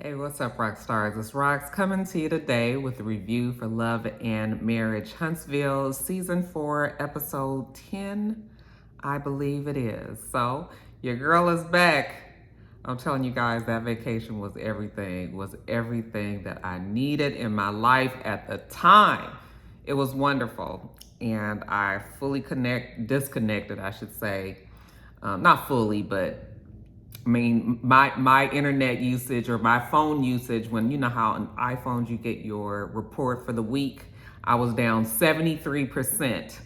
Hey, what's up, rock stars? It's Rox coming to you today with a review for Love and Marriage Huntsville, Season 4, Episode 10, I believe it is. So, your girl is back. I'm telling you guys, that vacation was everything that I needed in my life at the time. It was wonderful. And I disconnected, I should say. Not fully, but I mean, my internet usage or my phone usage, when you know how on iPhones you get your report for the week, I was down 73%,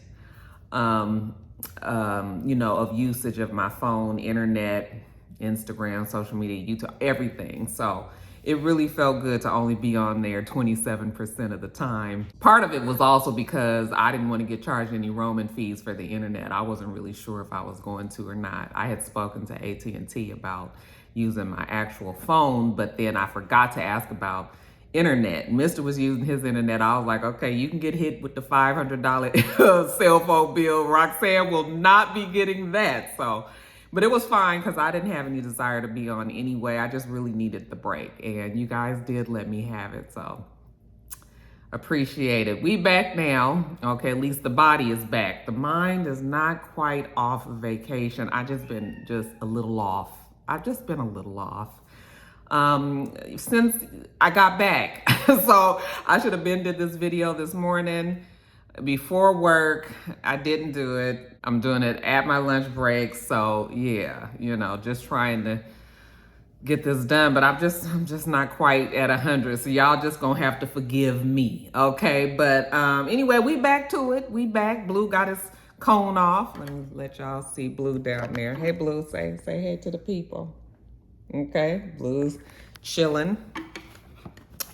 of usage of my phone, internet, Instagram, social media, YouTube, everything. So it really felt good to only be on there 27% of the time. Part of it was also because I didn't want to get charged any roaming fees for the internet. I wasn't really sure if I was going to or not. I had spoken to AT&T about using my actual phone, but then I forgot to ask about internet. Mr. was using his internet. I was like, okay, you can get hit with the $500 cell phone bill. Roxanne will not be getting that. But it was fine because I didn't have any desire to be on anyway. I just really needed the break. And you guys did let me have it. So appreciate it. We back now. Okay, at least the body is back. The mind is not quite off of vacation. I just been a little off. I've just been a little off. Since I got back. So I should have did this video this morning before work. I didn't do it. I'm doing it at my lunch break. So yeah, just trying to get this done, but I'm just not quite at 100. So y'all just gonna have to forgive me. Okay. But anyway, we back to it. We back. Blue got his cone off. Let me let y'all see Blue down there. Hey Blue, say hey to the people. Okay. Blue's chilling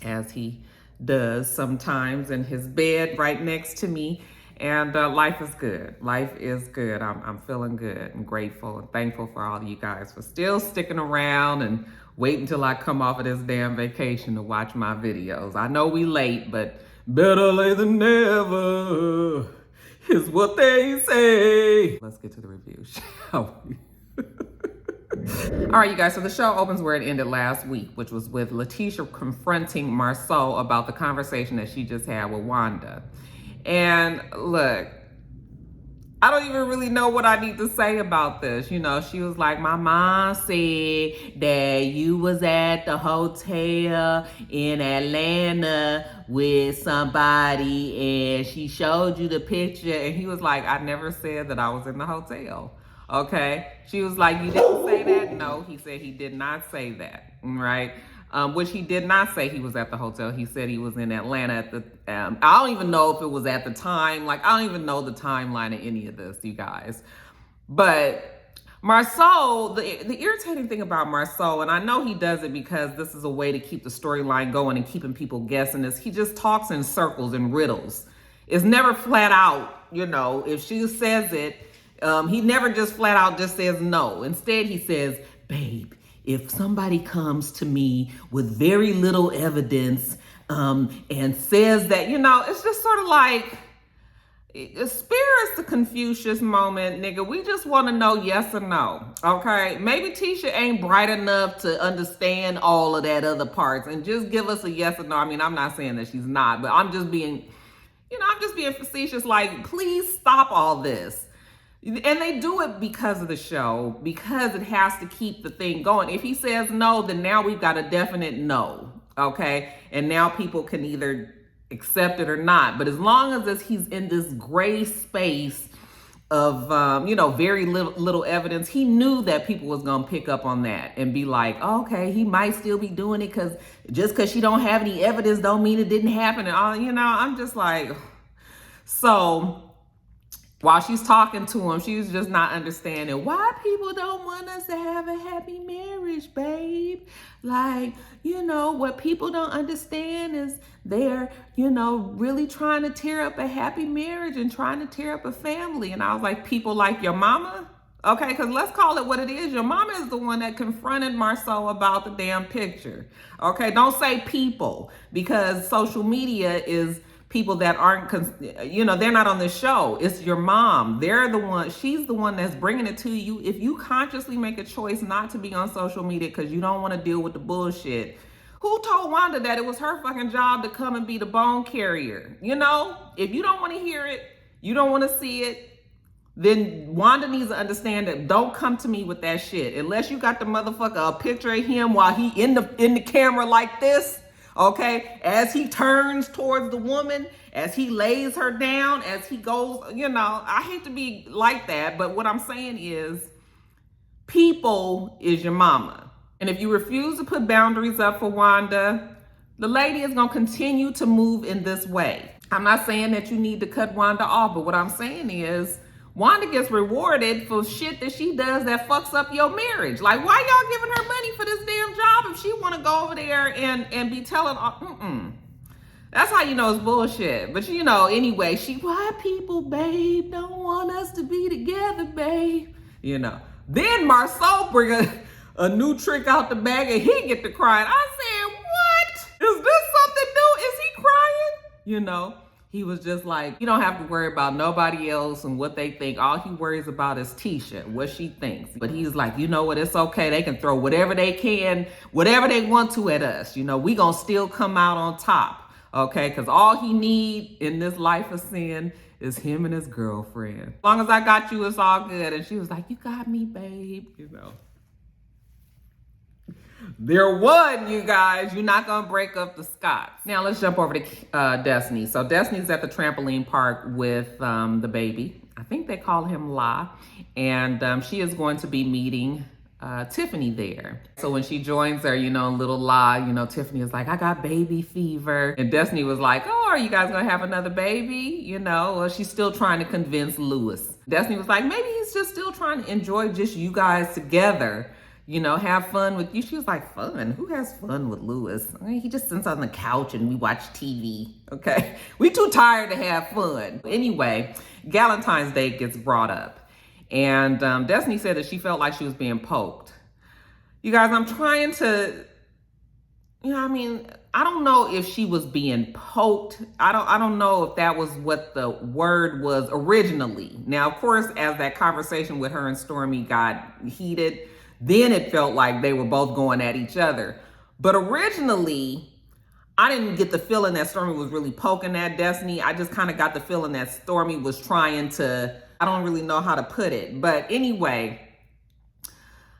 as he does sometimes in his bed right next to me. And life is good. Life is good. I'm feeling good and grateful and thankful for all of you guys for still sticking around and waiting till I come off of this damn vacation to watch my videos. I know we late, but better late than never is what they say. Let's get to the review, shall we? All right, you guys, so the show opens where it ended last week, which was with Letisha confronting Marcel about the conversation that she just had with Wanda. And look, I don't even really know what I need to say about this. She was like, my mom said that you was at the hotel in Atlanta with somebody and she showed you the picture. And he was like, I never said that I was in the hotel. Okay. She was like, you didn't say that? No, he said he did not say that. Right. Which he did not say he was at the hotel. He said he was in Atlanta at the, I don't even know if it was at the time. Like, I don't even know the timeline of any of this, you guys. But Marcel, the irritating thing about Marcel, and I know he does it because this is a way to keep the storyline going and keeping people guessing, is he just talks in circles and riddles. It's never flat out, if she says it, he never just flat out just says no. Instead, he says, babe, if somebody comes to me with very little evidence and says that, it's just sort of like, spare us the Confucius moment, nigga. We just want to know yes or no, okay? Maybe Tisha ain't bright enough to understand all of that other parts and just give us a yes or no. I mean, I'm not saying that she's not, but I'm just being facetious, like, please stop all this. And they do it because of the show, because it has to keep the thing going. If he says no, then now we've got a definite no, okay? And now people can either accept it or not. But as long as he's in this gray space of, very little evidence, he knew that people was going to pick up on that and be like, oh, okay, he might still be doing it because just because she don't have any evidence don't mean it didn't happen. And all, I'm just like, so while she's talking to him, she's just not understanding why people don't want us to have a happy marriage, babe. Like, what people don't understand is they're, really trying to tear up a happy marriage and trying to tear up a family. And I was like, people like your mama? Okay, because let's call it what it is. Your mama is the one that confronted Marcel about the damn picture. Okay, don't say people, because social media is people that aren't, they're not on the show. It's your mom. She's the one that's bringing it to you. If you consciously make a choice not to be on social media because you don't want to deal with the bullshit, Who told Wanda that it was her fucking job to come and be the bone carrier? You know, if you don't want to hear it, you don't want to see it, then Wanda needs to understand that don't come to me with that shit. Unless you got the motherfucker a picture of him while he in the camera like this, okay? As he turns towards the woman, as he lays her down, as he goes, you know, I hate to be like that, but what I'm saying is people is your mama. And if you refuse to put boundaries up for Wanda, the lady is gonna continue to move in this way. I'm not saying that you need to cut Wanda off, but what I'm saying is Wanda gets rewarded for shit that she does that fucks up your marriage. Like, why y'all giving her money for this damn job if she want to go over there and be telling, That's how you know it's bullshit. But you know, anyway, why people, babe, don't want us to be together, babe. You know. Then Marcel bring a new trick out the bag and he get to crying. I said, what? Is this something new? Is he crying? You know. He was just like, you don't have to worry about nobody else and what they think. All he worries about is Tisha, what she thinks. But he's like, you know what, it's okay. They can throw whatever they can, whatever they want to at us. You know, we gonna still come out on top, okay? Because all he need in this life of sin is him and his girlfriend. As long as I got you, it's all good. And she was like, you got me, babe, you know. They're one, you guys. You're not gonna break up the Scotts. Now let's jump over to Destiny. So Destiny's at the trampoline park with the baby. I think they call him La. And she is going to be meeting Tiffany there. So when she joins her, you know, little La, you know, Tiffany is like, I got baby fever. And Destiny was like, oh, are you guys gonna have another baby? You know, well, she's still trying to convince Lewis. Destiny was like, maybe he's just still trying to enjoy just you guys together. You know, have fun with you. She was like, fun? Who has fun with Lewis? I mean, he just sits on the couch and we watch TV, okay? We too tired to have fun. Anyway, Valentine's Day gets brought up. And Destiny said that she felt like she was being poked. You guys, I'm trying to, you know, I mean, I don't know if she was being poked. I don't know if that was what the word was originally. Now, of course, as that conversation with her and Stormy got heated, then it felt like they were both going at each other. But originally, I didn't get the feeling that Stormy was really poking at Destiny. I just kind of got the feeling that Stormy was trying to, I don't really know how to put it. But anyway,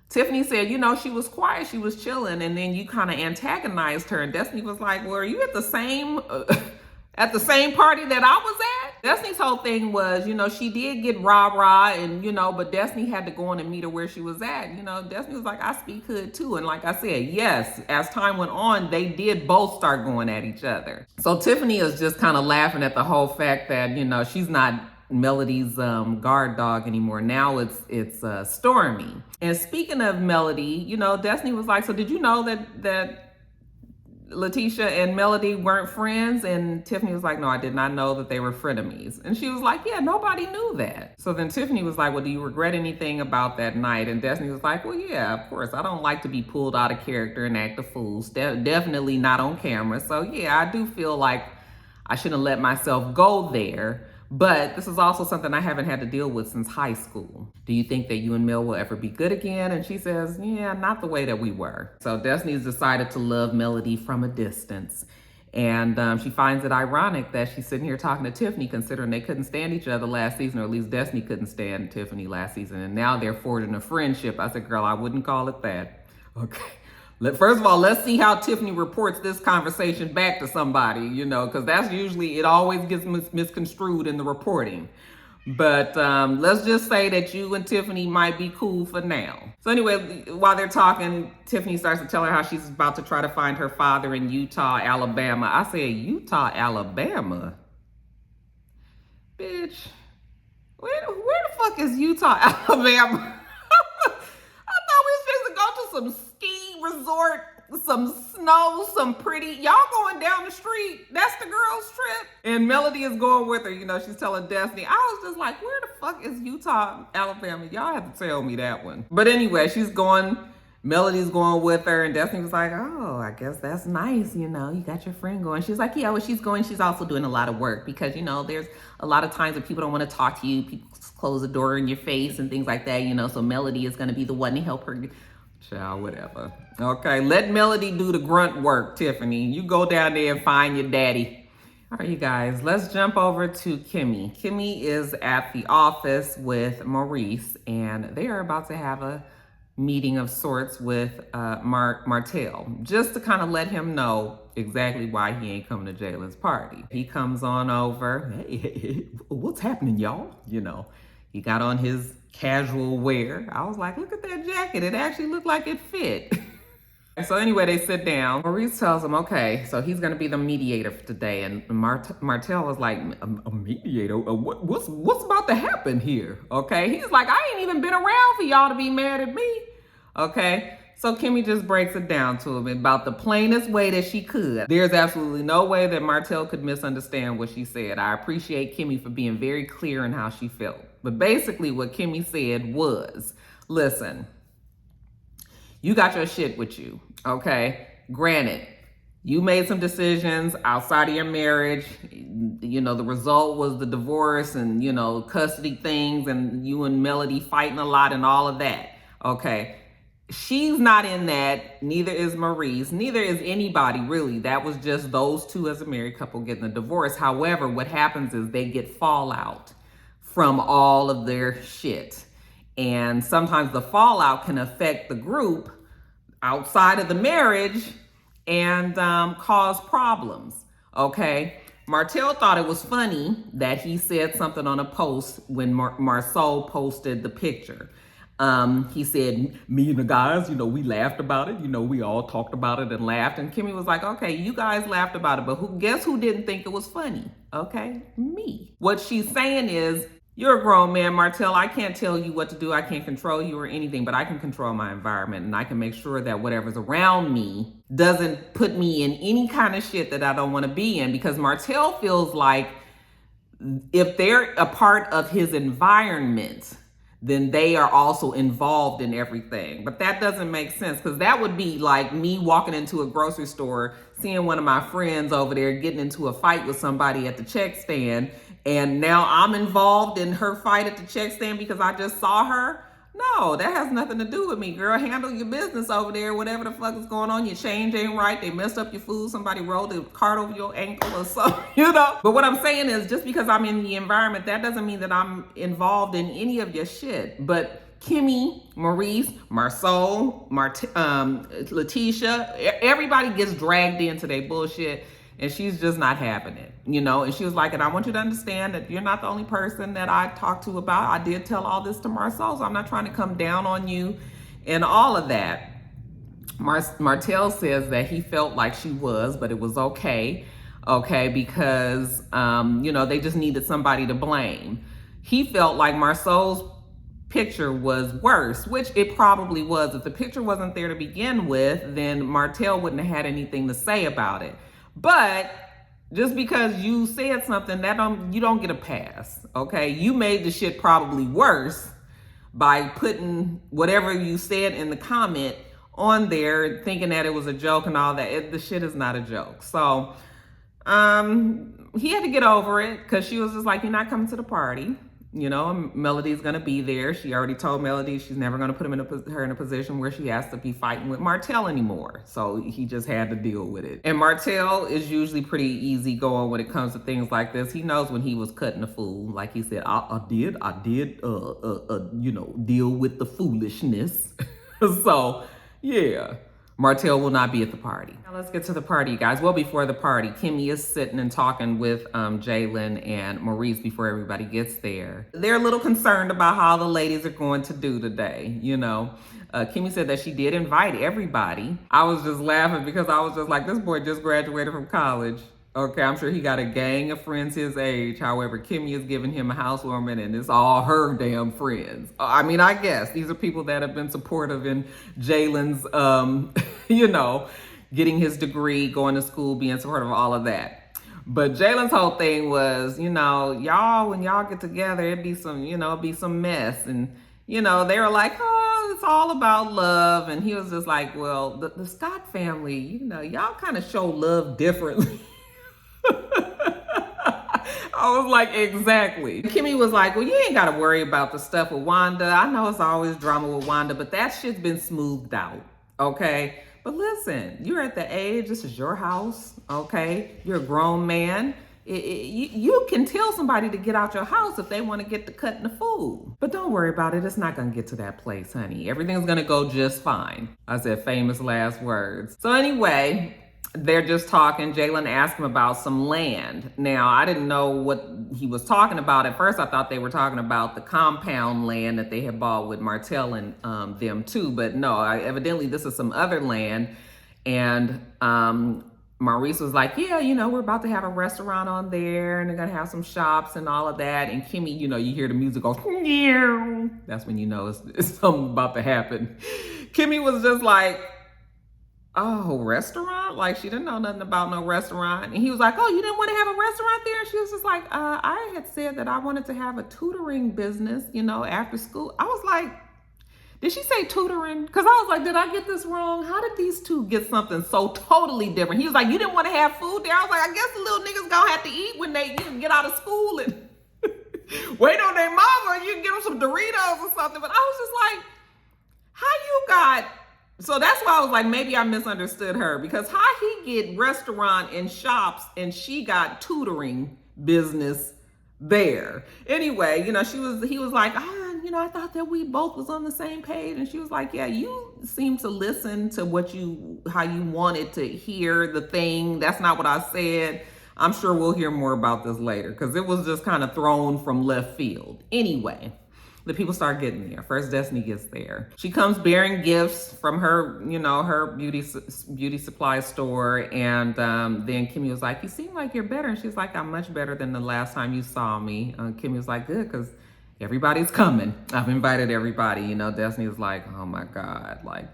Tiffany said, you know, she was quiet, she was chilling, and then you kind of antagonized her. And Destiny was like, well, are you at the same party that I was at? Destiny's whole thing was, you know, she did get rah-rah and, you know, but Destiny had to go on and meet her where she was at. You know, Destiny was like, I speak hood too. And like I said, yes, as time went on, they did both start going at each other. So Tiffany is just kind of laughing at the whole fact that, you know, she's not Melody's guard dog anymore. Now it's Stormy. And speaking of Melody, you know, Destiny was like, so did you know that Letisha and Melody weren't friends? And Tiffany was like, no, I did not know that they were frenemies. And she was like, yeah, nobody knew that. So then Tiffany was like, well, do you regret anything about that night? And Destiny was like, well, yeah, of course. I don't like to be pulled out of character and act a fool. Definitely not on camera. So yeah, I do feel like I shouldn't let myself go there. But this is also something I haven't had to deal with since high school. Do you think that you and Mel will ever be good again? And she says, yeah, not the way that we were. So Destiny's decided to love Melody from a distance. And she finds it ironic that she's sitting here talking to Tiffany, considering they couldn't stand each other last season, or at least Destiny couldn't stand Tiffany last season. And now they're forging a friendship. I said, girl, I wouldn't call it that. Okay. First of all, let's see how Tiffany reports this conversation back to somebody, you know, because that's usually, it always gets misconstrued in the reporting. But let's just say that you and Tiffany might be cool for now. So anyway, while they're talking, Tiffany starts to tell her how she's about to try to find her father in Utah, Alabama. I said, Utah, Alabama? Bitch, where the fuck is Utah, Alabama? I thought we was supposed to go to some ski resort, some snow, some pretty, y'all going down the street. That's the girls' trip. And Melody is going with her. You know, she's telling Destiny. I was just like, where the fuck is Utah, Alabama? Y'all have to tell me that one. But anyway, she's going, Melody's going with her. And Destiny was like, oh, I guess that's nice. You know, you got your friend going. She's like, yeah, well, she's going. She's also doing a lot of work because, you know, there's a lot of times that people don't want to talk to you. People close the door in your face and things like that, you know. So Melody is going to be the one to help her Child, whatever. Okay, let Melody do the grunt work, Tiffany. You go down there and find your daddy. All right, you guys, let's jump over to Kimmy. Kimmy is at the office with Maurice, and they are about to have a meeting of sorts with Martell, just to kind of let him know exactly why he ain't coming to Jalen's party. He comes on over. Hey, what's happening, y'all? You know, he got on his casual wear. I was like, look at that jacket. It actually looked like it fit. So anyway, they sit down. Maurice tells him, okay, so he's going to be the mediator for today. And Martell was like, a mediator? What's about to happen here? Okay, he's like, I ain't even been around for y'all to be mad at me. Okay, so Kimmy just breaks it down to him about the plainest way that she could. There's absolutely no way that Martell could misunderstand what she said. I appreciate Kimmy for being very clear in how she felt. But basically what Kimmy said was, listen, you got your shit with you, okay? Granted, you made some decisions outside of your marriage. You know, the result was the divorce and, you know, custody things and you and Melody fighting a lot and all of that, okay? She's not in that, neither is Maurice, neither is anybody really. That was just those two as a married couple getting a divorce. However, what happens is they get fallout from all of their shit. And sometimes the fallout can affect the group outside of the marriage and cause problems, okay? Martell thought it was funny that he said something on a post when Marceau posted the picture. He said, me and the guys, you know, we laughed about it. You know, we all talked about it and laughed. And Kimmy was like, okay, you guys laughed about it, but guess who didn't think it was funny? Okay, me. What she's saying is, you're a grown man, Martell. I can't tell you what to do. I can't control you or anything, but I can control my environment and I can make sure that whatever's around me doesn't put me in any kind of shit that I don't want to be in, because Martell feels like if they're a part of his environment, then they are also involved in everything. But that doesn't make sense, because that would be like me walking into a grocery store, seeing one of my friends over there getting into a fight with somebody at the check stand, and now I'm involved in her fight at the check stand because I just saw her. No, that has nothing to do with me, girl. Handle your business over there. Whatever the fuck is going on, your change ain't right. They messed up your food. Somebody rolled the cart over your ankle or something, you know? But what I'm saying is, just because I'm in the environment, that doesn't mean that I'm involved in any of your shit. But Kimmy, Maurice, Marceau, Letisha, everybody gets dragged into their bullshit. And she's just not having it, you know? And she was like, and I want you to understand that you're not the only person that I talked to about. I did tell all this to Marceau, so I'm not trying to come down on you and all of that. Martell says that he felt like she was, but it was okay, because, you know, they just needed somebody to blame. He felt like Marceau's picture was worse, which it probably was. If the picture wasn't there to begin with, then Martell wouldn't have had anything to say about it. But just because you said something, you don't get a pass, okay? You made the shit probably worse by putting whatever you said in the comment on there, thinking that it was a joke and all that. The shit is not a joke. So he had to get over it, because she was just like, you're not coming to the party. You know, Melody's gonna be there. She already told Melody she's never gonna put her in a position where she has to be fighting with Martell anymore. So he just had to deal with it. And Martell is usually pretty easy going when it comes to things like this. He knows when he was cutting a fool. Like he said, I did, you know, deal with the foolishness. So yeah. Martell will not be at the party. Now let's get to the party, guys. Well, before the party, Kimmy is sitting and talking with Jalen and Maurice before everybody gets there. They're a little concerned about how the ladies are going to do today, you know. Kimmy said that she did invite everybody. I was just laughing because I was just like, this boy just graduated from college. Okay, I'm sure he got a gang of friends his age. However, Kimmy is giving him a housewarming and it's all her damn friends. I mean, I guess these are people that have been supportive in Jalen's, you know, getting his degree, going to school, being supportive of all of that. But Jalen's whole thing was, you know, y'all, when y'all get together, it'd be some, you know, it'd be some mess. And, you know, they were like, oh, it's all about love. And he was just like, well, the Scott family, you know, y'all kind of show love differently. I was like, exactly. Kimmy was like, well, you ain't got to worry about the stuff with Wanda. I know it's always drama with Wanda, but that shit's been smoothed out, okay? But listen, you're at the age, this is your house, okay? You're a grown man. You can tell somebody to get out your house if they want to get to cutting the food. But don't worry about it. It's not going to get to that place, honey. Everything's going to go just fine. I said famous last words. So anyway, they're just talking. Jalen asked him about some land. Now, I didn't know what he was talking about. At first, I thought they were talking about the compound land that they had bought with Martell and them too. But no, evidently this is some other land. And Maurice was like, yeah, you know, we're about to have a restaurant on there and they're going to have some shops and all of that. And Kimmy, you know, you hear the music go, meow. That's when you know it's something about to happen. Kimmy was just like, oh, restaurant? Like, she didn't know nothing about no restaurant. And he was like, oh, you didn't want to have a restaurant there? And she was just like, I had said that I wanted to have a tutoring business, you know, after school. I was like, did she say tutoring? Because I was like, did I get this wrong? How did these two get something so totally different? He was like, you didn't want to have food there? I was like, I guess the little niggas gonna have to eat when they get out of school and wait on their mama and you can get them some Doritos or something. But I was just like, how you got... So that's why I was like, maybe I misunderstood her, because how he get restaurant and shops and she got tutoring business there. Anyway, you know, he was like, you know, I thought that we both was on the same page. And she was like, yeah, you seem to listen to how you wanted to hear the thing. That's not what I said. I'm sure we'll hear more about this later because it was just kind of thrown from left field. Anyway, the people start getting there. First, Destiny gets there. She comes bearing gifts from her, you know, her beauty supply store. And then Kimmy was like, you seem like you're better. And she's like, I'm much better than the last time you saw me. Kimmy was like, good, because everybody's coming. I've invited everybody. You know, Destiny was like, oh my God. Like,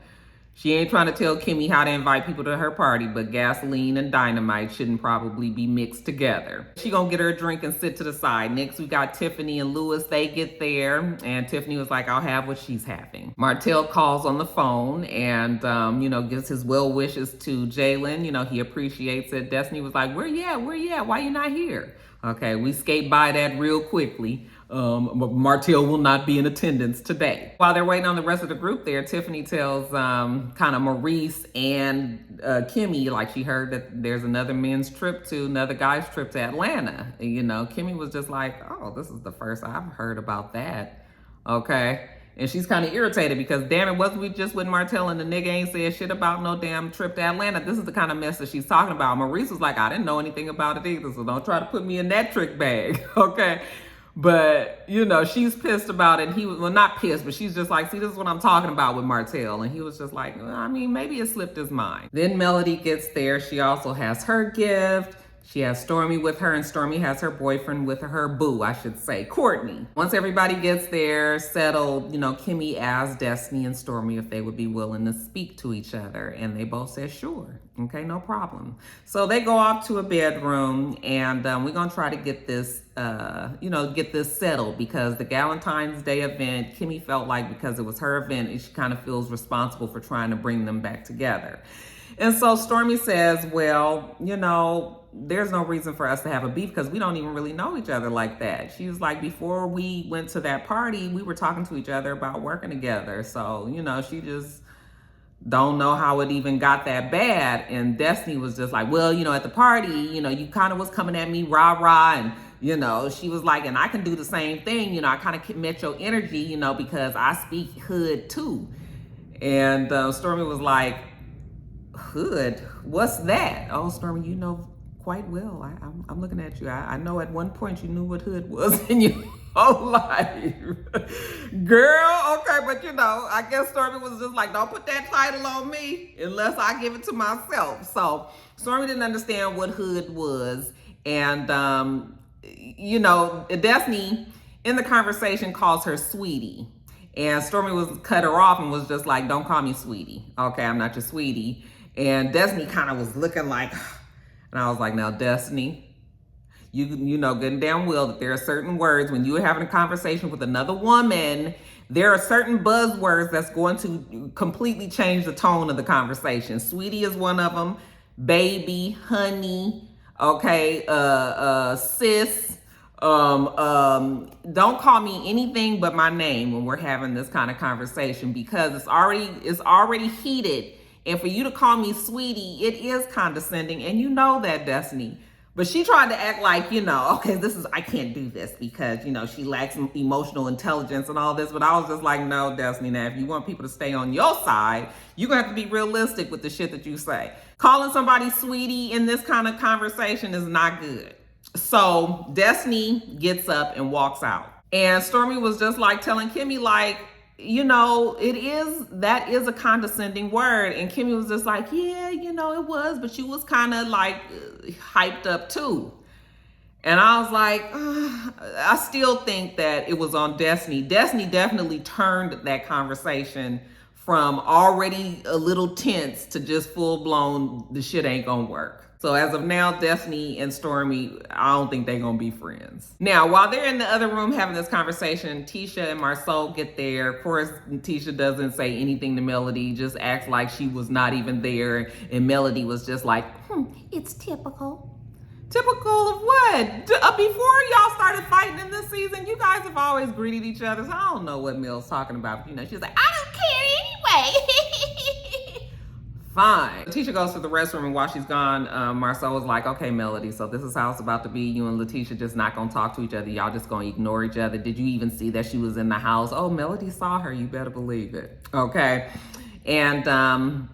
she ain't trying to tell Kimmy how to invite people to her party, but gasoline and dynamite shouldn't probably be mixed together. She gonna get her a drink and sit to the side. Next, we got Tiffany and Lewis. They get there, and Tiffany was like, I'll have what she's having. Martell calls on the phone and, you know, gives his well wishes to Jalen. You know, he appreciates it. Destiny was like, where you at? Why you not here? Okay, we skate by that real quickly. Martell will not be in attendance today. While they're waiting on the rest of the group there, Tiffany tells kind of Maurice and Kimmy, like she heard that there's another guy's trip to Atlanta. And, you know, Kimmy was just like, oh, this is the first I've heard about that. Okay. And she's kind of irritated because, damn it, wasn't we just with Martell and the nigga ain't said shit about no damn trip to Atlanta? This is the kind of mess that she's talking about. Maurice was like, I didn't know anything about it either, so don't try to put me in that trick bag, okay? But, you know, she's pissed about it. He was, well, not pissed, but she's just like, see, this is what I'm talking about with Martell. And he was just like, well, I mean, maybe it slipped his mind. Then Melody gets there. She also has her gift. She has Stormy with her, and Stormy has her boyfriend with her, boo, I should say, Courtney. Once everybody gets there, settled, you know, Kimmy asked Destiny and Stormy if they would be willing to speak to each other, and they both said, sure, okay, no problem. So they go off to a bedroom, and we're gonna try to get this, get this settled, because the Valentine's Day event, Kimmy felt like because it was her event, she kind of feels responsible for trying to bring them back together. And so Stormy says, well, you know, there's no reason for us to have a beef because we don't even really know each other like that. She was like, before we went to that party, we were talking to each other about working together. So, you know, she just don't know how it even got that bad. And Destiny was just like, well, you know, at the party, you know, you kind of was coming at me rah-rah. And, you know, she was like, and I can do the same thing. You know, I kind of met your energy, you know, because I speak hood too. And Stormy was like, hood? What's that? Oh, Stormy, you know quite well. I'm looking at you. I know at one point you knew what hood was in your whole life. Girl, okay, but you know, I guess Stormy was just like, don't put that title on me unless I give it to myself. So Stormy didn't understand what hood was. And, you know, Destiny in the conversation calls her sweetie. And Stormy cut her off and was just like, don't call me sweetie. Okay, I'm not your sweetie. And Destiny kind of was looking like, and I was like, now, Destiny, you know good and damn well that there are certain words when you're having a conversation with another woman, there are certain buzzwords that's going to completely change the tone of the conversation. Sweetie is one of them. Baby, honey, okay, sis, Don't call me anything but my name when we're having this kind of conversation, because it's already heated. And for you to call me sweetie, it is condescending, and you know that, Destiny. But she tried to act like, okay, I can't do this because, she lacks emotional intelligence and all this. But I was just like, no, Destiny, now, if you want people to stay on your side, you're going to have to be realistic with the shit that you say. Calling somebody sweetie in this kind of conversation is not good. So Destiny gets up and walks out. And Stormy was just like telling Kimmy, like, that is a condescending word. And Kimmy was just like, yeah, it was, but you was kind of like hyped up too. And I was like, I still think that it was on Destiny. Destiny definitely turned that conversation from already a little tense to just full blown, the shit ain't gonna work. So as of now, Destiny and Stormy, I don't think they're gonna be friends. Now, while they're in the other room having this conversation, Tisha and Marcel get there. Of course, Tisha doesn't say anything to Melody, just acts like she was not even there. And Melody was just like, it's typical. Typical of what? Before y'all started fighting in this season, you guys have always greeted each other. So I don't know what Mel's talking about. She's like, I don't care anyway. Fine. Letisha goes to the restroom, and while she's gone, Marcel was like, okay, Melody, so this is how it's about to be. You and Letisha just not gonna talk to each other. Y'all just gonna ignore each other. Did you even see that she was in the house? Oh, Melody saw her. You better believe it. Okay. And,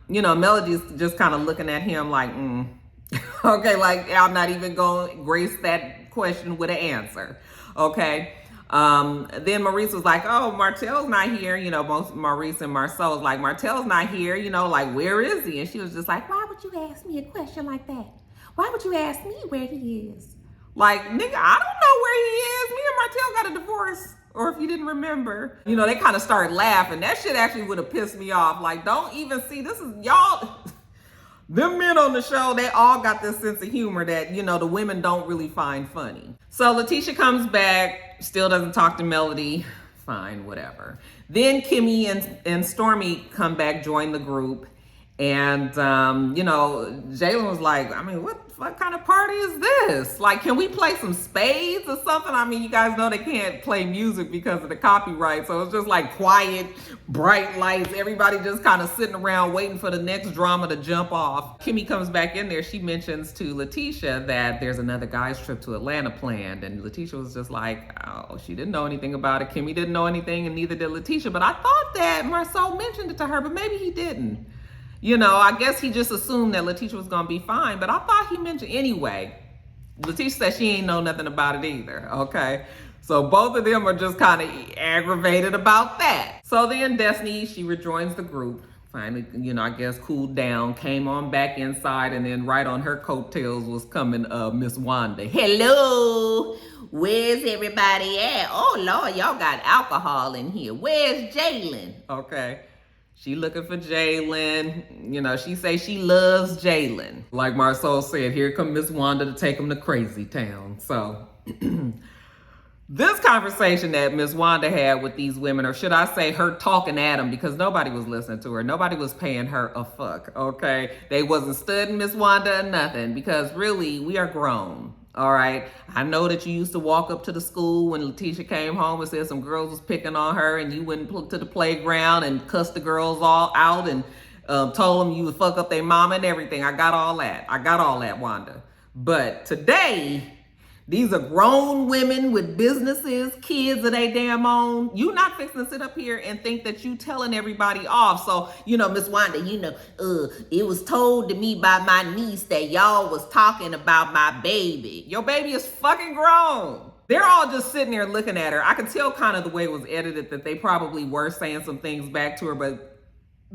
Melody's just kind of looking at him like, okay, like I'm not even gonna grace that question with an answer. Okay. Then Maurice was like, oh, Martell's not here. Both Maurice and Marcel was like, Martell's not here. Like, where is he? And she was just like, why would you ask me a question like that? Why would you ask me where he is? Like, nigga, I don't know where he is. Me and Martell got a divorce. Or if you didn't remember, they kind of started laughing. That shit actually would have pissed me off. Like, don't even see, this is y'all. Them men on the show, they all got this sense of humor that, the women don't really find funny. So Letisha comes back, still doesn't talk to Melody. Fine, whatever. Then Kimmy and Stormy come back, join the group. And, Jalen was like, what kind of party is this? Like, can we play some spades or something? You guys know they can't play music because of the copyright. So it's just like quiet, bright lights. Everybody just kind of sitting around waiting for the next drama to jump off. Kimmy comes back in there. She mentions to Letisha that there's another guy's trip to Atlanta planned. And Letisha was just like, oh, she didn't know anything about it. Kimmy didn't know anything, and neither did Letisha. But I thought that Marcel mentioned it to her, but maybe he didn't. I guess he just assumed that Letisha was going to be fine, but I thought he mentioned anyway. Letisha said she ain't know nothing about it either, okay? So both of them are just kind of aggravated about that. So then Destiny, she rejoins the group. Finally, I guess cooled down, came on back inside, and then right on her coattails was coming Miss Wanda. Hello, where's everybody at? Oh, Lord, y'all got alcohol in here. Where's Jalen? Okay. She looking for Jalen. She say she loves Jalen. Like Marcel said, here come Miss Wanda to take him to Crazy Town. So this conversation that Miss Wanda had with these women, or should I say her talking at them, because nobody was listening to her. Nobody was paying her a fuck, okay? They wasn't studying Miss Wanda or nothing, because really, we are grown. All right. I know that you used to walk up to the school when Letisha came home and said some girls was picking on her, and you went to the playground and cussed the girls all out and told them you would fuck up their mama and everything. I got all that, Wanda. But today, these are grown women with businesses, kids of they damn own. You not fixing to sit up here and think that you telling everybody off. So, Miss Wanda, it was told to me by my niece that y'all was talking about my baby. Your baby is fucking grown. They're all just sitting there looking at her. I could tell kind of the way it was edited that they probably were saying some things back to her, but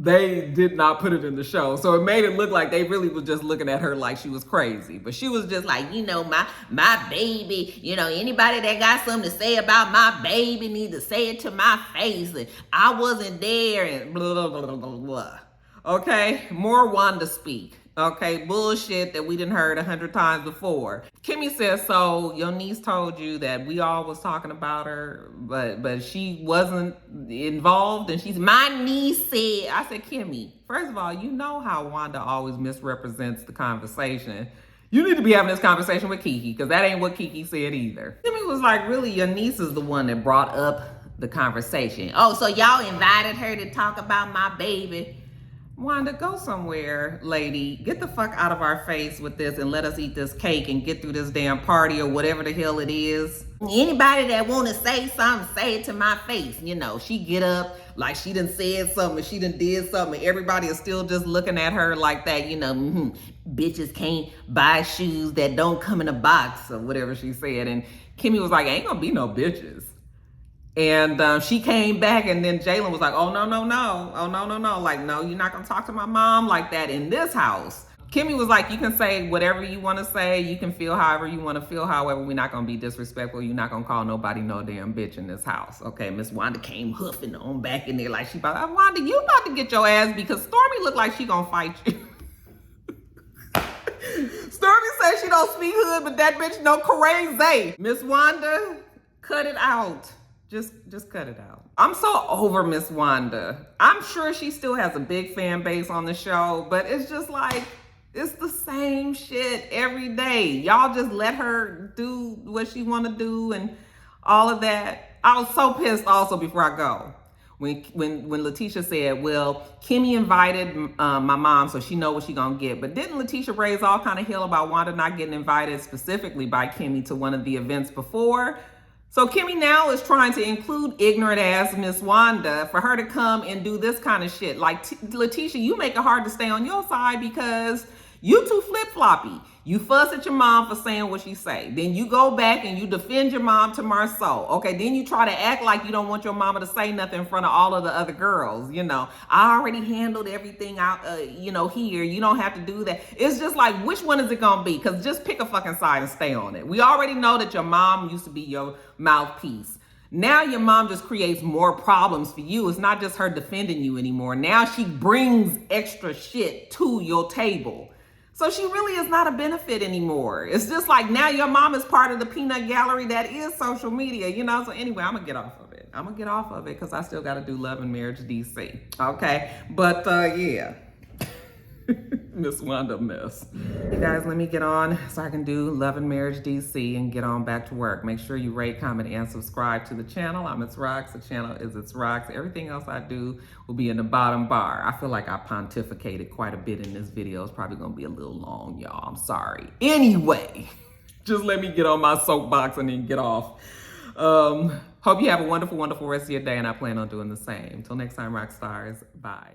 they did not put it in the show. So it made it look like they really was just looking at her like she was crazy. But she was just like, my baby, anybody that got something to say about my baby need to say it to my face. And I wasn't there and blah, blah, blah, blah, blah. Okay, more Wanda speak. Okay, bullshit that we done heard 100 times before. Kimmy says, so your niece told you that we all was talking about her, but she wasn't involved, and my niece said, I said, Kimmy, first of all, you know how Wanda always misrepresents the conversation. You need to be having this conversation with Kiki, because that ain't what Kiki said either. Kimmy was like, really, your niece is the one that brought up the conversation. Oh, so y'all invited her to talk about my baby. Wanda, go somewhere, lady. Get the fuck out of our face with this and let us eat this cake and get through this damn party or whatever the hell it is. Anybody that want to say something, say it to my face. You know, she get up like she done said something, she done did something. Everybody is still just looking at her like that, you know, bitches can't buy shoes that don't come in a box or whatever she said. And Kimmy was like, ain't gonna be no bitches. And she came back, and then Jalen was like, oh, no. Oh, no. Like, no, you're not going to talk to my mom like that in this house. Kimmy was like, you can say whatever you want to say. You can feel however you want to feel. However, we're not going to be disrespectful. You're not going to call nobody no damn bitch in this house. Okay, Miss Wanda came hoofing on back in there like she about, Wanda, you about to get your ass because Stormy looked like she going to fight you. Stormy said she don't speak hood, but that bitch no crazy. Miss Wanda, cut it out. Just cut it out. I'm so over Miss Wanda. I'm sure she still has a big fan base on the show, but it's just like, it's the same shit every day. Y'all just let her do what she want to do and all of that. I was so pissed also before I go. When Letisha said, well, Kimmy invited my mom, so she know what she gonna get. But didn't Letisha raise all kind of hell about Wanda not getting invited specifically by Kimmy to one of the events before? So Kimmy now is trying to include ignorant ass Miss Wanda for her to come and do this kind of shit. Like, Letisha, you make it hard to stay on your side because you too flip-floppy. You fuss at your mom for saying what she say. Then you go back and you defend your mom to Marceau. Okay, then you try to act like you don't want your mama to say nothing in front of all of the other girls. You know, I already handled everything out, here. You don't have to do that. It's just like, which one is it gonna be? Because just pick a fucking side and stay on it. We already know that your mom used to be your mouthpiece. Now your mom just creates more problems for you. It's not just her defending you anymore. Now she brings extra shit to your table. So she really is not a benefit anymore. It's just like now your mom is part of the peanut gallery that is social media, you know? So anyway, I'm gonna get off of it. I'm gonna get off of it because I still gotta do Love and Marriage DC, okay? But yeah, Miss Wanda mess. You guys, let me get on so I can do Love and Marriage DC and get on back to work. Make sure you rate, comment, and subscribe to the channel. I'm itsrox. The channel is itsrox. Everything else I do will be in the bottom bar. I feel like I pontificated quite a bit in this video. It's probably gonna be a little long, y'all. I'm sorry. Anyway, just let me get on my soapbox and then get off. Hope you have a wonderful, wonderful rest of your day, and I plan on doing the same. Till next time, rock stars. Bye.